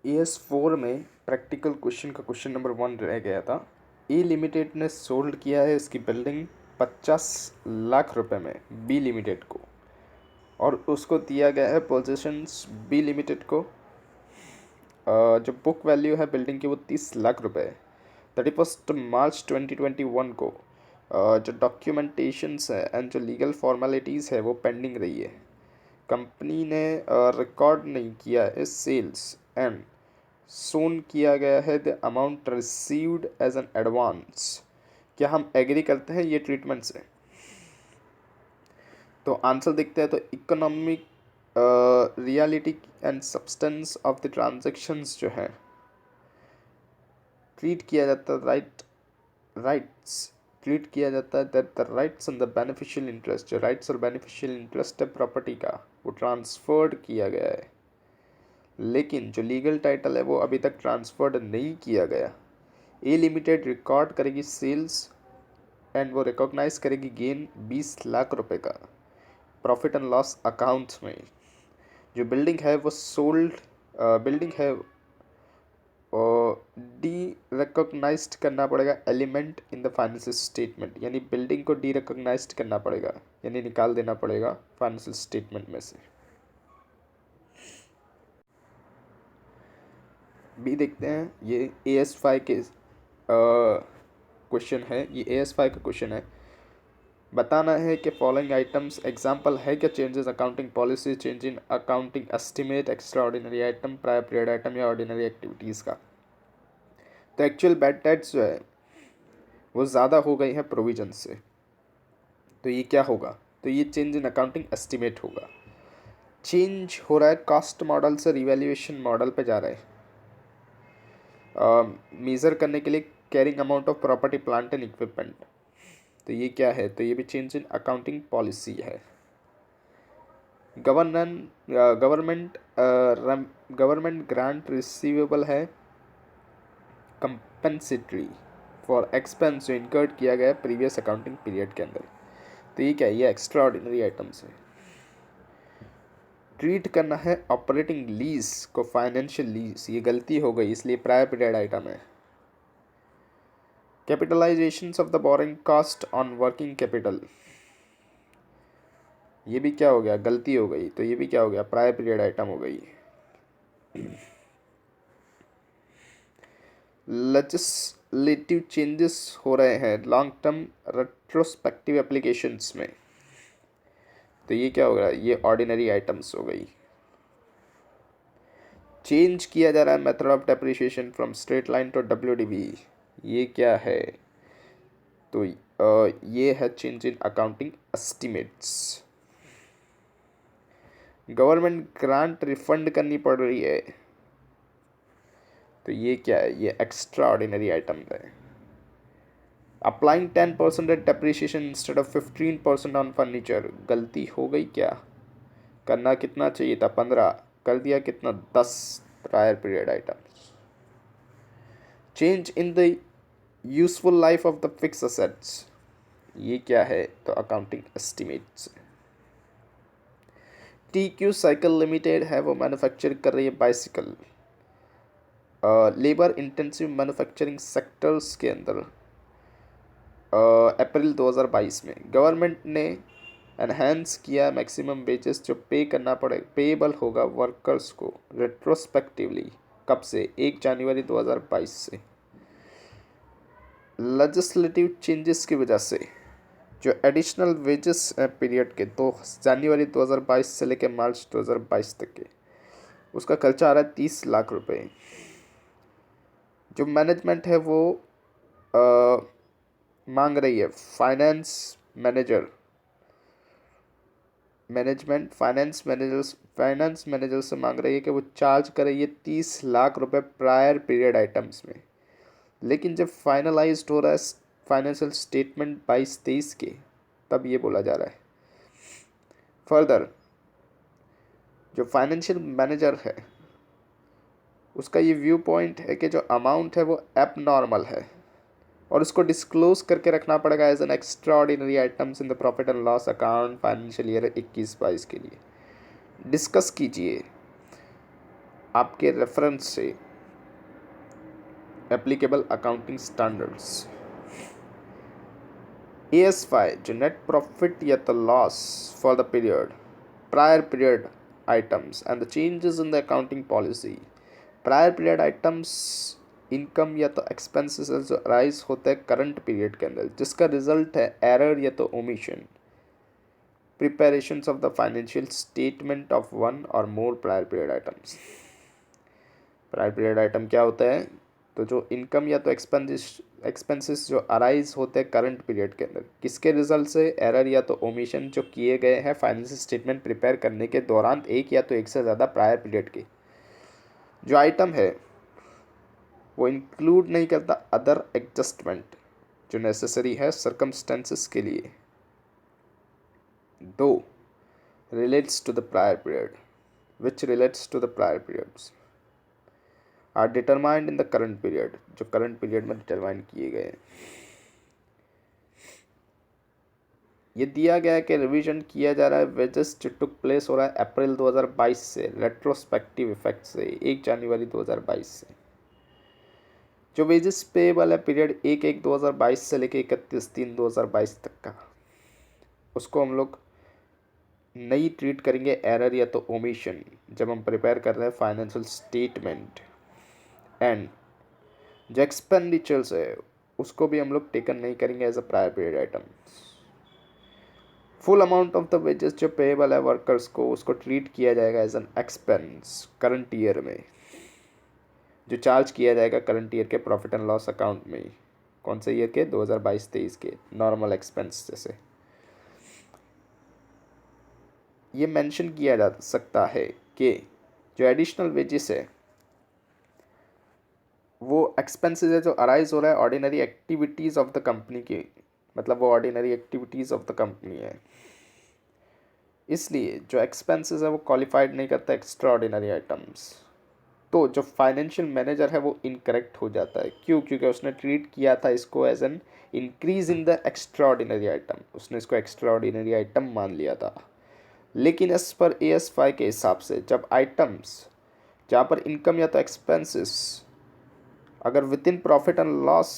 AS4 में practical question का question number 1 रह गया था। ए लिमिटेड ने सोल्ड किया है इसकी बिल्डिंग 50 लाख रुपए में बी लिमिटेड को, और उसको दिया गया है पोजीशंस बी लिमिटेड को। जो बुक वैल्यू है बिल्डिंग की वो 30 लाख रुपए है। 31 मार्च 2021 को जो डॉक्यूमेंटेशंस है एंड जो लीगल फॉर्मेलिटीज़ है वो पेंडिंग रही है। कंपनी ने रिकॉर्ड नहीं किया है सेल्स एंड सोन किया गया है the amount received as an advance. क्या हम एग्री करते हैं ये ट्रीटमेंट से? तो आंसर देखते हैं। तो economic reality and substance of the transactions जो है ट्रीट किया जाता है राइट्स ट्रीट किया जाता है that the rights and the beneficial interest, जो राइट्स और बेनिफिशियल इंटरेस्ट है प्रॉपर्टी का वो ट्रांसफर्ड किया गया है, लेकिन जो लीगल टाइटल है वो अभी तक ट्रांसफर्ड नहीं किया गया। ए लिमिटेड रिकॉर्ड करेगी सेल्स एंड वो रिकॉग्नाइज करेगी गेन 20 लाख रुपए का प्रॉफिट एंड लॉस अकाउंट में। जो बिल्डिंग है वो सोल्ड बिल्डिंग है और डी रिकॉग्नाइज्ड करना पड़ेगा element in the financial statement, यानी बिल्डिंग को डी रिकॉग्नाइज्ड करना पड़ेगा, यानी निकाल देना पड़ेगा फाइनेंशियल स्टेटमेंट में से। बी देखते हैं। ये AS5 के क्वेश्चन है, ये AS5 का क्वेश्चन है। बताना है कि फॉलोइंग आइटम्स एग्जांपल है क्या changes accounting policy, change in accounting estimate, extra ordinary item, prior period item या ऑर्डिनरी एक्टिविटीज़ का। तो एक्चुअल बैड डेट्स जो है वो ज़्यादा हो गई है प्रोविजन से, तो ये क्या होगा? तो ये चेंज इन अकाउंटिंग एस्टिमेट होगा। चेंज हो रहा है कॉस्ट मॉडल से रिवैल्यूएशन मॉडल पे जा रहा है मेज़र करने के लिए carrying amount of property plant and equipment. तो ये क्या है? तो ये भी चेंज इन अकाउंटिंग पॉलिसी है। गवर्नमेंट ग्रांट रिसीवेबल है कंपेंसेटरी फॉर एक्सपेंस जो इनकर्ड किया गया प्रीवियस अकाउंटिंग पीरियड के अंदर। तो ये क्या है? ये एक्स्ट्रा ऑर्डिनरी आइटम्स है। ट्रीट करना है ऑपरेटिंग लीज को फाइनेंशियल लीज, ये गलती हो गई इसलिए प्रायर पीरियड आइटम है। Capitalisation of the borrowing cost on working capital, ये भी क्या हो गया? गलती हो गई, तो ये भी क्या हो गया? प्रायर पीरियड आइटम हो गई। लेजिस्लेटिव चेंजेस हो रहे हैं लॉन्ग टर्म रेट्रोस्पेक्टिव एप्लीकेशंस में, तो ये क्या हो गया? ये ऑर्डिनरी आइटम्स हो गई। चेंज किया जा रहा है method of depreciation from straight line to WDV, ये क्या है? तो ये है change in accounting estimates. Government grant refund करनी पड़ रही है, तो ये क्या है? ये एक्स्ट्रा ऑर्डिनरी आइटम है। Applying 10% depreciation instead of 15% on furniture, गलती हो गई क्या? करना कितना चाहिए था? 15, कर दिया कितना? 10 prior period items. Change in the useful life of the fix assets, ये क्या है? तो accounting estimates. TQ cycle limited है वो मैन्युफैक्चर कर रही है bicycle. Labour intensive manufacturing sectors के अंदर अप्रैल 2022 में गवर्नमेंट ने एनहेंस किया मैक्सिमम वेजेस जो पेएबल होगा वर्कर्स को रेट्रोस्पेक्टिवली। कब से? 1 जनवरी 2022 से। लेजिस्लेटिव चेंजेस की वजह से जो एडिशनल वेजेस पीरियड के 2 जनवरी 2022 से लेकर मार्च 2022 तक के, उसका खर्चा आ रहा है 30 लाख रुपए। जो मैनेजमेंट है वो मांग रही है फाइनेंस मैनेजर से मांग रही है कि वो चार्ज करे ये 30 लाख रुपए प्रायर पीरियड आइटम्स में, लेकिन जब फाइनलाइज्ड हो रहा है फाइनेंशियल स्टेटमेंट 22-23 के, तब ये बोला जा रहा है। फर्दर जो फाइनेंशियल मैनेजर है उसका ये व्यू पॉइंट है कि जो अमाउंट है वो एब नॉर्मल है और उसको डिस्क्लोज करके रखना पड़ेगा as an extra ordinary items in the profit and loss account financial year 21-22 के लिए। डिस्कस कीजिए आपके रेफरेंस से एप्लीकेबल अकाउंटिंग स्टैंडर्ड्स। AS5 जो नेट प्रॉफिट या तो loss for the period, prior period items and the changes in the accounting policy. Prior period items income या तो एक्सपेंसेस जो अराइज होते हैं करंट पीरियड के अंदर, जिसका रिजल्ट है एरर या तो omission, preparations of the financial statement of one और more prior period items. Prior period item क्या होता है? तो जो इनकम या तो एक्सपेंसेस जो अराइज होते हैं करंट पीरियड के अंदर, किसके रिजल्ट से? एरर या तो ओमिशन जो किए गए हैं फाइनेंशियल स्टेटमेंट प्रिपेयर करने के दौरान एक या तो एक से ज़्यादा प्रायर पीरियड के। जो आइटम है वो इंक्लूड नहीं करता अदर एडजस्टमेंट जो नेसेसरी है सर्कमस्टेंसेस के लिए। 2 relates to the prior period, which relates to the prior periods are determined in the current period, जो करंट पीरियड में डिटरमाइन किए गए हैं। ये दिया गया है कि रिवीजन किया जा रहा है वेजेस जो टुक प्लेस हो रहा है अप्रैल 2022 से, रेट्रोस्पेक्टिव इफेक्ट से 1 जनवरी 2022 से। जो वेजेस पेएबल है पीरियड 1/1/2022 से लेके 31/3/2022 तक का, उसको हम लोग नहीं ट्रीट करेंगे एरर या तो ओमिशन जब हम प्रिपेयर कर रहे हैं फाइनेंशियल स्टेटमेंट। एंड जो एक्सपेंडिचर्स है उसको भी हम लोग टेकन नहीं करेंगे as a prior period item. Full amount of the wages जो पेएबल है वर्कर्स को, उसको ट्रीट किया जाएगा as an expense current year में, जो चार्ज किया जाएगा करंट ईयर के प्रॉफिट एंड लॉस अकाउंट में। कौन से ईयर के? 2022-23 के नॉर्मल एक्सपेंस जैसे। ये मेंशन किया जा सकता है कि जो एडिशनल वेजेस है वो एक्सपेंसेस है जो अराइज हो रहा है ordinary activities of the company की, मतलब वो ordinary activities of the company है, इसलिए जो एक्सपेंसेस है वो क्वालिफाइड नहीं करता एक्स्ट्रा ऑर्डिनरी आइटम्स। तो जो फाइनेंशियल मैनेजर है वो इनकरेक्ट हो जाता है। क्यों? क्योंकि उसने ट्रीट किया था इसको as an increase in the extra ordinary item, उसने इसको एक्स्ट्रा ऑर्डिनरी आइटम मान लिया था। लेकिन एज पर AS5 के हिसाब से जब आइटम्स जहाँ पर इनकम या तो एक्सपेंसेस अगर with in profit and loss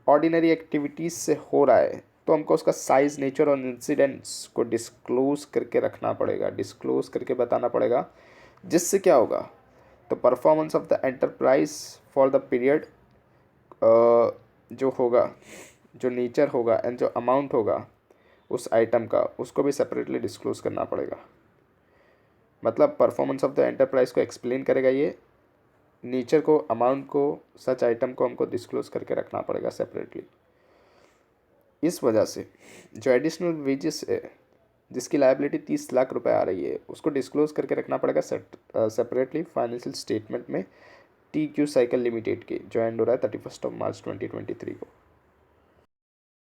ordinary activities से हो रहा है, तो हमको उसका साइज, नेचर और इंसिडेंट्स को डिस्क्लोज करके रखना पड़ेगा, डिस्क्लोज करके बताना पड़ेगा। जिससे क्या होगा? तो performance of the enterprise for the period जो होगा, जो नेचर होगा एंड जो अमाउंट होगा उस आइटम का, उसको भी सेपरेटली डिस्क्लोज करना पड़ेगा। मतलब परफॉर्मेंस ऑफ द एंटरप्राइज को एक्सप्लेन करेगा ये, नेचर को, अमाउंट को, सच आइटम को हमको डिस्क्लोज करके रखना पड़ेगा सेपरेटली। इस वजह से जो एडिशनल वेजेस है जिसकी लायबिलिटी 30 लाख रुपए आ रही है, उसको डिस्क्लोज करके रखना पड़ेगा सेपरेटली फाइनेंशियल स्टेटमेंट में TQ साइकिल लिमिटेड के, जो एंड हो रहा है 31 मार्च 2023 को।